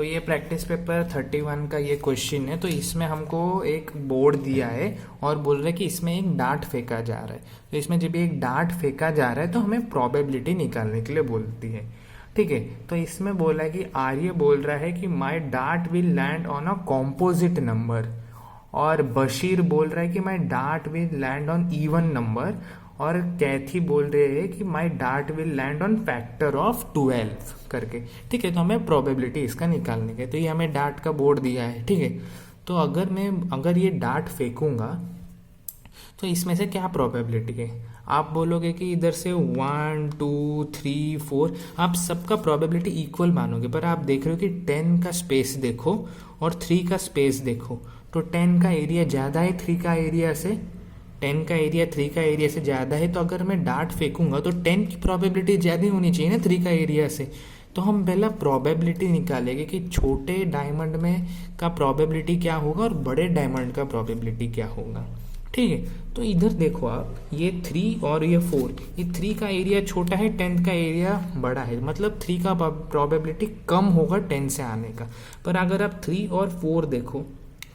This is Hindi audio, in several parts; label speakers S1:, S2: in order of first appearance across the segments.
S1: तो ये प्रैक्टिस पेपर 31 का ये क्वेश्चन है। तो इसमें हमको एक बोर्ड दिया है और बोल रहे हैं कि इसमें एक डार्ट फेंका जा रहा है। तो इसमें जब एक डार्ट फेंका जा रहा है तो हमें प्रोबेबिलिटी निकालने के लिए बोलती है। ठीक है, तो इसमें बोला है कि आर्य बोल रहा है कि my dart will land on a composite number, और बशीर बोल रहा है कि my dart will land on even number, और कैथी बोल रहे हैं कि my dart will land on factor of 12 करके। ठीक है, तो हमें प्रोबेबिलिटी इसका निकालने के, तो ये हमें डार्ट का बोर्ड दिया है। ठीक है, तो अगर ये डार्ट फेंकूंगा तो इसमें से क्या प्रोबेबिलिटी है। आप बोलोगे कि इधर से 1 2 3 4 आप सबका प्रोबेबिलिटी इक्वल मानोगे, पर आप देख रहे हो कि 10 का स्पेस देखो और 3 का स्पेस देखो, तो 10 का एरिया ज़्यादा है 3 का एरिया से, 10 का एरिया 3 का एरिया से ज़्यादा है। तो अगर मैं डार्ट फेंकूंगा तो 10 की प्रोबेबिलिटी ज़्यादा होनी चाहिए ना 3 का एरिया से। तो हम पहला प्रोबेबिलिटी निकालेंगे कि छोटे डायमंड में का प्रोबेबिलिटी क्या होगा और बड़े डायमंड का प्रोबेबिलिटी क्या होगा। ठीक है, तो इधर देखो आप, ये 3 और ये 4, ये 3 का एरिया छोटा है 10 का एरिया बड़ा है, मतलब 3 का प्रोबेबिलिटी कम होगा 10 से आने का। पर अगर आप 3 और 4 देखो,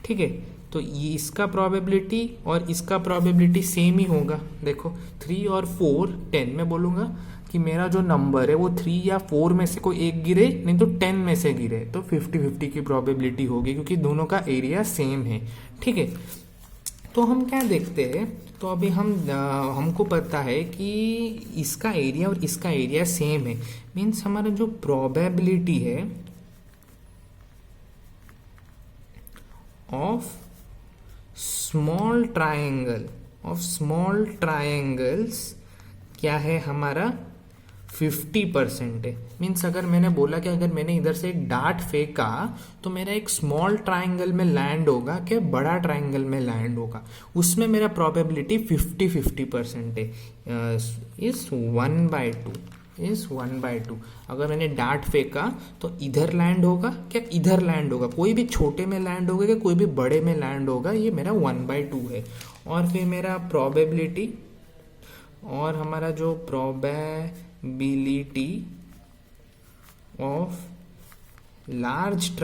S1: ठीक है, तो ये इसका प्रोबेबिलिटी और इसका प्रोबेबिलिटी सेम ही होगा। देखो 3 और 4 10 में बोलूँगा कि मेरा जो नंबर है वो 3 या 4 में से कोई एक गिरे, नहीं तो 10 में से गिरे, तो 50-50 की प्रोबेबिलिटी होगी क्योंकि दोनों का एरिया सेम है। ठीक है, तो हम क्या देखते हैं, तो अभी हमको पता है कि इसका एरिया और इसका एरिया सेम है, मीन्स हमारा जो प्रोबेबिलिटी है ऑफ स्मॉल ट्राइंगल्स क्या है हमारा 50% है। मीन्स अगर मैंने बोला कि अगर मैंने इधर से एक डार्ट फेंका तो मेरा एक स्मॉल ट्राइंगल में लैंड होगा क्या बड़ा ट्राइंगल में लैंड होगा, उसमें मेरा प्रोबेबिलिटी 50-50% है, इस 1/2। अगर मैंने डार्ट फेंका तो इधर लैंड होगा क्या इधर लैंड होगा, कोई भी छोटे में लैंड होगा क्या कोई भी बड़े में लैंड होगा, ये मेरा 1/2 है। और फिर मेरा प्रोबेबिलिटी और हमारा जो प्रोबेबिलिटी ऑफ लार्ज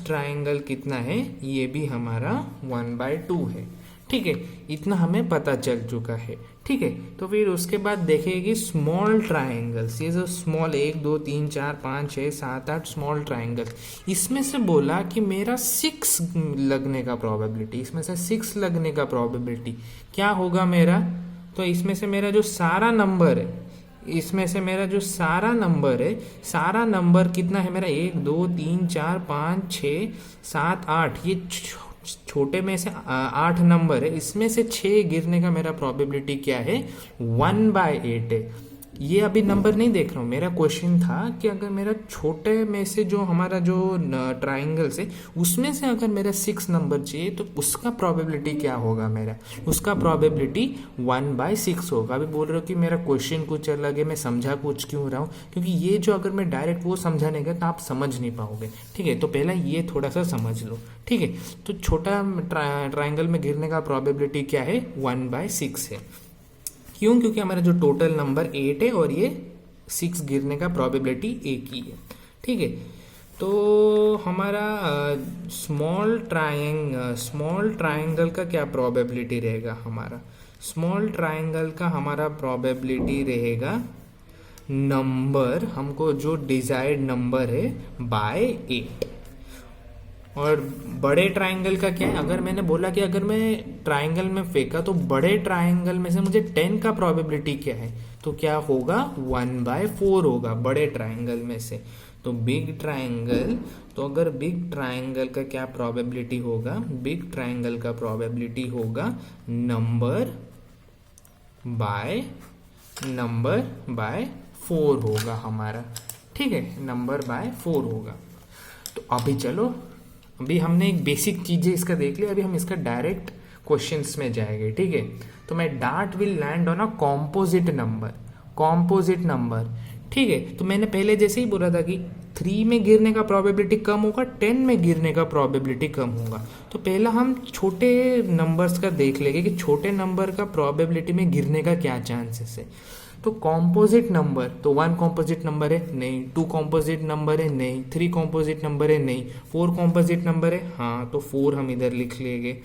S1: ट्राइंगल कितना है, ये भी हमारा 1/2 है। ठीक है, इतना हमें पता चल चुका है। ठीक है, तो फिर उसके बाद देखेगी स्मॉल ट्राइंगल्स, ये जो स्मॉल 1 2 3 4 5 6 7 8 स्मॉल ट्राइंगल्स, इसमें से बोला कि मेरा 6 लगने का प्रोबेबिलिटी, इसमें से 6 लगने का प्रोबेबिलिटी क्या होगा मेरा। तो इसमें से मेरा जो सारा नंबर है, सारा नंबर कितना है मेरा 1 2 3 4 5 6 7 8, ये छोटे में से 8 नंबर है, इसमें से 6 गिरने का मेरा प्रोबेबिलिटी क्या है 1/8 है। ये अभी नंबर नहीं देख रहा हूँ, मेरा क्वेश्चन था कि अगर मेरा छोटे में से जो हमारा जो ट्राइंगल्स है उसमें से अगर मेरा 6 नंबर चाहिए तो उसका प्रोबेबिलिटी क्या होगा मेरा, उसका प्रोबेबिलिटी 1/6 होगा। अभी बोल रहे हो कि मेरा क्वेश्चन कुछ अलग है, मैं समझा कुछ क्यों रहा हूँ, क्योंकि ये जो अगर मैं डायरेक्ट वो समझाने गया तो आप समझ नहीं पाओगे। ठीक है, तो पहला ये थोड़ा सा समझ लो। ठीक है, तो छोटा ट्राइंगल में गिरने का प्रोबेबिलिटी क्या है 1/6 है। क्यों, क्योंकि हमारा जो टोटल नंबर 8 है और ये 6 गिरने का प्रोबेबिलिटी 1 ही है। ठीक है, तो हमारा स्मॉल ट्राइंगल का क्या प्रोबेबिलिटी रहेगा, हमारा स्मॉल ट्राइंगल का हमारा प्रोबेबिलिटी रहेगा नंबर, हमको जो डिजायर्ड नंबर है बाय 8। और बड़े ट्राइंगल का क्या है, अगर मैंने बोला कि अगर मैं ट्राइंगल में फेंका तो बड़े ट्राइंगल में से मुझे 10 का प्रोबेबिलिटी क्या है, तो क्या होगा 1/4 होगा बड़े ट्राइंगल में से। तो बिग ट्राइंगल, तो अगर बिग ट्राइंगल का क्या प्रोबेबिलिटी होगा, बिग ट्राइंगल का प्रोबेबिलिटी होगा नंबर बाय 4 होगा हमारा। ठीक है, नंबर बाय 4 होगा। तो अभी चलो, अभी हमने एक बेसिक चीजें इसका देख लिया, अभी हम इसका डायरेक्ट क्वेश्चंस में जाएंगे। ठीक है, तो मैं dart will land on a composite number. ठीक है, तो मैंने पहले जैसे ही बोला था कि 3 में गिरने का प्रोबेबिलिटी कम होगा, 10 में गिरने का प्रोबेबिलिटी कम होगा। तो पहला हम छोटे नंबर्स का देख लेंगे कि छोटे नंबर का प्रोबेबिलिटी में गिरने का क्या चांसेस है। तो कॉम्पोजिट नंबर, तो 1 कॉम्पोजिट नंबर है नहीं, 2 कॉम्पोजिट नंबर है नहीं, 3 कॉम्पोजिट नंबर है नहीं, 4 कॉम्पोजिट नंबर है हाँ, तो 4 हम इधर लिख लेंगे।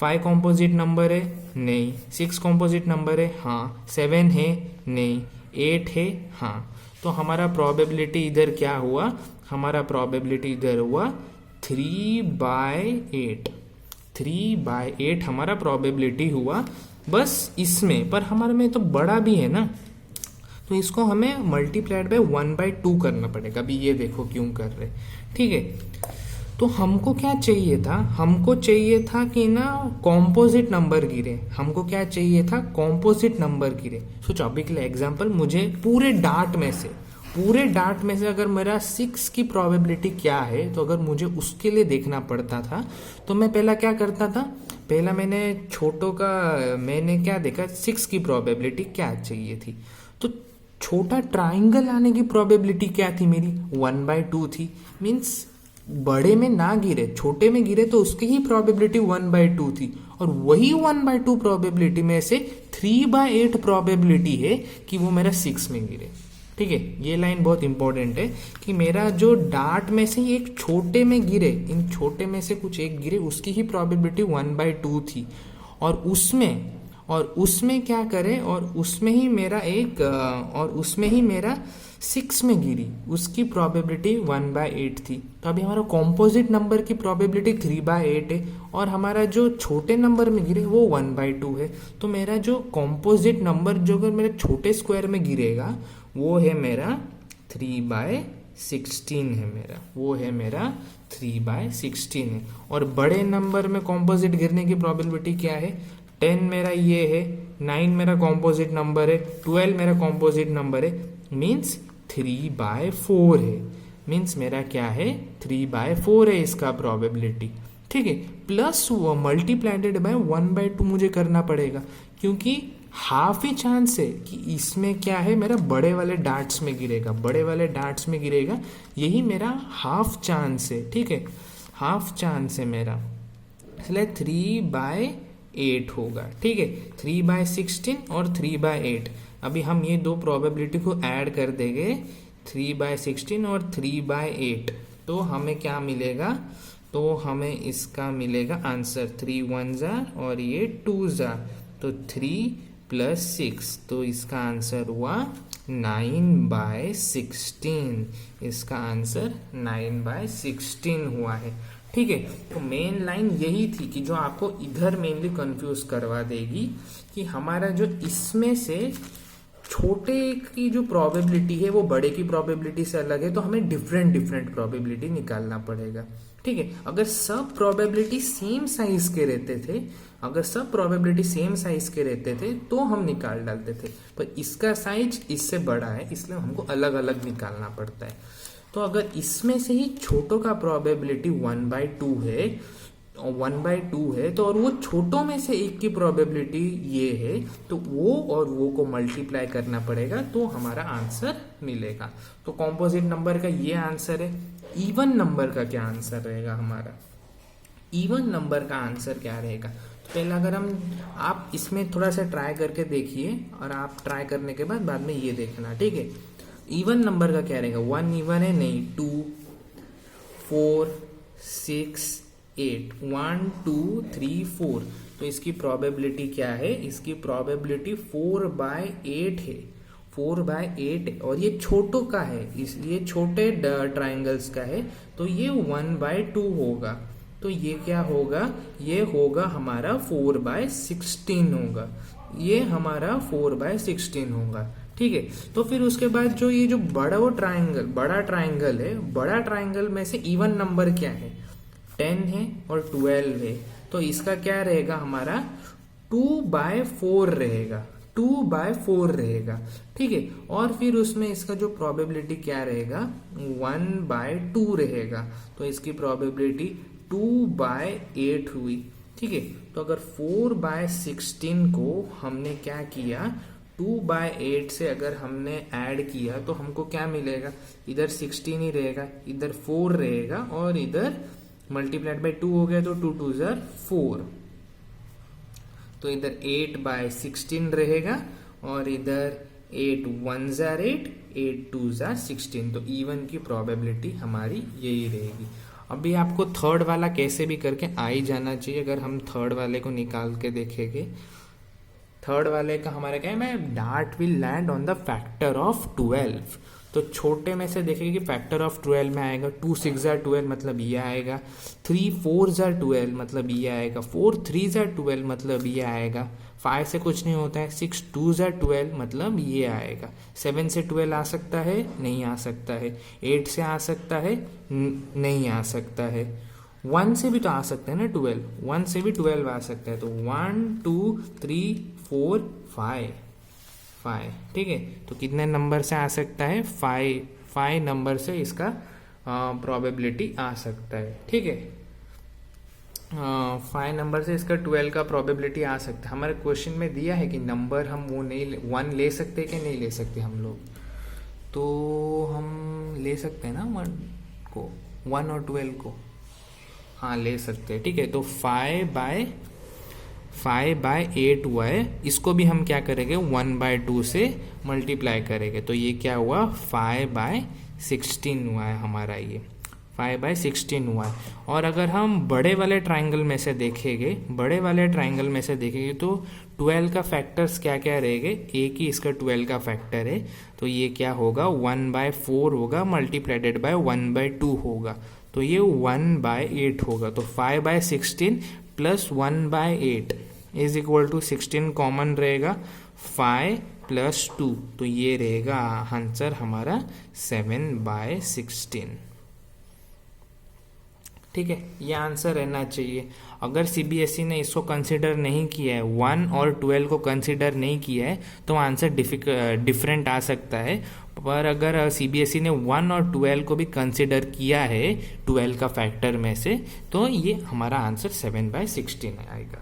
S1: 5 कॉम्पोजिट नंबर है नहीं, 6 कॉम्पोजिट नंबर है हाँ, 7 है नहीं, 8 है हाँ। तो हमारा प्रोबेबिलिटी इधर क्या हुआ, हमारा प्रोबेबिलिटी इधर हुआ 3/8, 3/8 हमारा प्रोबेबिलिटी हुआ बस इसमें। पर हमारे में तो बड़ा भी है ना, तो इसको हमें मल्टीप्लाइड बाय 1/2 करना पड़ेगा। अभी ये देखो क्यों कर रहे, ठीक है। तो हमको क्या चाहिए था, हमको चाहिए था कि ना कॉम्पोजिट नंबर गिरे, हमको क्या चाहिए था, कॉम्पोजिट नंबर गिरे। सोचो अभी के लिए एग्जांपल, मुझे पूरे डार्ट में से अगर मेरा 6 की प्रोबेबिलिटी क्या है, तो अगर मुझे उसके लिए देखना पड़ता था तो मैं पहला क्या करता था, पहला मैंने क्या देखा, 6 की प्रोबेबिलिटी क्या चाहिए थी, तो छोटा ट्राइंगल आने की प्रोबेबिलिटी क्या थी मेरी, 1/2 थी। मीन्स बड़े में ना गिरे, छोटे में गिरे तो उसकी ही प्रोबेबिलिटी 1/2 थी, और वही 1/2 प्रोबेबिलिटी में से 3/8 प्रोबेबिलिटी है कि वो मेरा 6 में गिरे। ठीक है, ये लाइन बहुत इंपॉर्टेंट है कि मेरा जो डार्ट में से ही एक छोटे में गिरे, इन छोटे में से कुछ एक गिरे, उसकी ही प्रोबेबिलिटी 1/2 थी, और उसमें क्या करे, और उसमें ही मेरा 6 में गिरी, उसकी प्रोबेबिलिटी 1/8 थी। तो अभी हमारा कॉम्पोजिट नंबर की प्रोबेबिलिटी 3/8 है, और हमारा जो छोटे नंबर में गिरे वो 1/2 है। तो मेरा जो कॉम्पोजिट नंबर जो अगर मेरे छोटे स्क्वायर में गिरेगा वो है मेरा 3/16 है मेरा 3/16 है। और बड़े नंबर में कॉम्पोजिट गिरने की प्रोबेबिलिटी क्या है, 10 मेरा ये है, 9 मेरा कॉम्पोजिट नंबर है, 12 मेरा कॉम्पोजिट नंबर है, मीन्स 3/4 है। मीन्स मेरा क्या है, 3/4 है इसका प्रोबेबिलिटी। ठीक है, प्लस मल्टीप्लाइडेड बाय 1/2 मुझे करना पड़ेगा, क्योंकि हाफ ही चांस है कि इसमें क्या है, मेरा बड़े वाले डार्ट्स में गिरेगा, यही मेरा हाफ चांस है। ठीक है, हाफ चांस है मेरा, इसलिए 3/8 होगा। ठीक है, 3/16 और 3/8। अभी हम ये दो प्रोबेबिलिटी को ऐड कर देंगे, 3/16 और 3/8, तो हमें क्या मिलेगा, तो हमें इसका मिलेगा आंसर 3 1 जार और ये 2 जार, तो 3 + 6, तो इसका आंसर हुआ 9/16। इसका आंसर 9/16 हुआ है। ठीक है, तो मेन लाइन यही थी कि जो आपको इधर मेनली कंफ्यूज करवा देगी कि हमारा जो इसमें से छोटे की जो प्रोबेबिलिटी है वो बड़े की प्रोबेबिलिटी से अलग है, तो हमें डिफरेंट प्रोबेबिलिटी निकालना पड़ेगा। ठीक है, अगर सब प्रोबेबिलिटी सेम साइज के रहते थे तो हम निकाल डालते थे, पर इसका साइज इससे बड़ा है, इसलिए हमको अलग अलग निकालना पड़ता है। तो अगर इसमें से ही छोटों का प्रोबेबिलिटी 1/2 है, तो और वो छोटों में से एक की प्रोबेबिलिटी ये है, तो वो को मल्टीप्लाई करना पड़ेगा, तो हमारा आंसर मिलेगा। तो कॉम्पोजिट नंबर का ये आंसर है। इवन नंबर का क्या आंसर रहेगा हमारा, इवन नंबर का आंसर क्या रहेगा, तो पहले अगर आप इसमें थोड़ा सा ट्राई करके देखिए, और आप ट्राई करने के बाद में ये देखना। ठीक है, इवन नंबर का क्या रहेगा, 1 इवन है नहीं, 2 4 6 8, 1 2 3 4, तो इसकी प्रोबेबिलिटी क्या है, इसकी प्रोबेबिलिटी 4/8 है, 4/8 है, और ये छोटों का है, इसलिए छोटे ट्राइंगल्स का है, तो ये 1/2 होगा। तो ये क्या होगा, ये होगा हमारा 4/16 होगा, ये हमारा 4/16 होगा। ठीक है, तो फिर उसके बाद जो ये जो बड़ा ट्राइंगल में से इवन नंबर क्या है, 10 है और 12 है, तो इसका क्या रहेगा हमारा 2/4 रहेगा। ठीक है, और फिर उसमें इसका जो प्रोबेबिलिटी क्या रहेगा, 1/2 रहेगा, तो इसकी प्रोबेबिलिटी 2/8 हुई। ठीक है, तो अगर 4/16 को हमने क्या किया, 2/8 से अगर हमने ऐड किया तो हमको क्या मिलेगा, इधर 16 ही रहेगा, इधर 4 रहेगा, और इधर मल्टीप्लाइड बाय 2 हो गया, तो 2 2 जार 4, तो इधर 8/16 रहेगा, और इधर 8 1s are 8, 8 2s are 16। तो इवन की प्रोबेबिलिटी हमारी यही रहेगी। अभी आपको थर्ड वाला कैसे भी करके आ ही जाना चाहिए। अगर हम थर्ड वाले को निकाल के देखेंगे, थर्ड वाले का हमारा क्या है, मैं dart will land on the factor of 12। तो छोटे में से देखेंगे कि फैक्टर ऑफ 12 में आएगा 2 6 are 12 मतलब ये आएगा, 3 4s are 12 मतलब ये आएगा, 4 3s are 12 मतलब ये आएगा, 5 से कुछ नहीं होता है, 6 2s are 12 मतलब ये आएगा, 7 से 12 आ सकता है, नहीं आ सकता है, 8 से आ सकता है, नहीं आ सकता है, 1 से भी तो आ सकता है ना 12, 1 से भी 12 आ सकता है। तो 1 2 3 4 5, ठीक है। तो कितने नंबर से आ सकता है, 5 नंबर से इसका प्रोबेबिलिटी आ सकता है, ठीक है। 5 नंबर से इसका 12 का प्रोबेबिलिटी आ सकता है। हमारे क्वेश्चन में दिया है कि नंबर हम वो नहीं 1 ले सकते कि नहीं ले सकते हम लोग, तो हम ले सकते हैं ना 1 को, 1 और 12 को, हाँ ले सकते हैं, ठीक है। तो 5/8 हुआ है, इसको भी हम क्या करेंगे 1/2 से मल्टीप्लाई करेंगे, तो ये क्या हुआ 5/16 हुआ है हमारा, ये 5/16 हुआ है। और अगर हम बड़े वाले ट्राइंगल में से देखेंगे, तो 12 का फैक्टर्स क्या क्या रहेंगे, एक ही इसका 12 का फैक्टर है, तो ये क्या होगा 1/4 होगा मल्टीप्लाइडेड बाय 1/2 होगा, तो ये 1/8 होगा। तो 5/16 plus 1/8 is equal to 16 common रहेगा, 5 + 2, तो ये रहेगा आंसर हमारा 7/16, ठीक है। ये आंसर रहना चाहिए। अगर सीबीएसई ने इसको कंसिडर नहीं किया है, 1 और 12 को कंसिडर नहीं किया है, तो आंसर डिफरेंट आ सकता है। पर अगर सीबीएसई ने 1 और 12 को भी कंसिडर किया है 12 का फैक्टर में से, तो ये हमारा आंसर 7/16 आएगा।